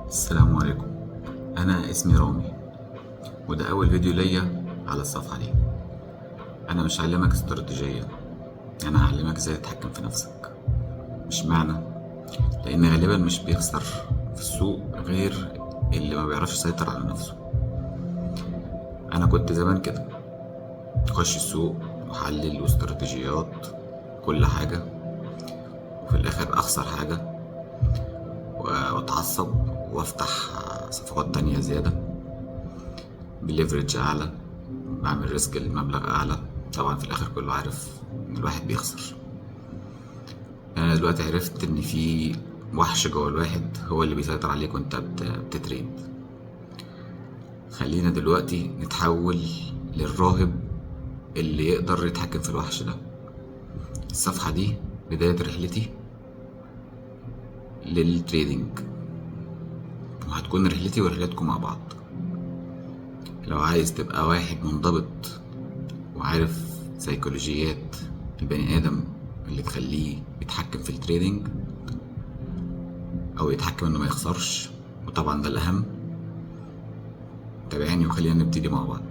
السلام عليكم. أنا اسمي رامي، وده أول فيديو ليا على الصفحة دي. أنا مش هعلمك استراتيجية، أنا هعلمك إزاي تتحكم في نفسك. مش معنى لأن غالبا مش بيخسر في السوق غير اللي ما بيعرفش يسيطر على نفسه. أنا كنت زمان كده، أخش السوق وأحلل واستراتيجيات كل حاجة، وفي الآخر أخسر حاجة وأتعصب وأفتح صفقات تانية زيادة بليفرج أعلى، بعمل ريسك المبلغ أعلى. طبعا في الآخر كله عارف إن الواحد بيخسر. أنا دلوقتي عرفت إن في وحش جوه الواحد هو اللي بيسيطر عليك وأنت بتتريد. خلينا دلوقتي نتحول للراهب اللي يقدر يتحكم في الوحش ده. الصفحة دي بداية رحلتي للتريدينج، وهتكون رحلتي ورحلتكم مع بعض. لو عايز تبقى واحد منضبط وعارف سيكولوجيات البني آدم اللي تخليه يتحكم في التريدينج أو يتحكم إنه ما يخسرش، وطبعا ده الأهم، تابعني وخلينا نبتدي مع بعض.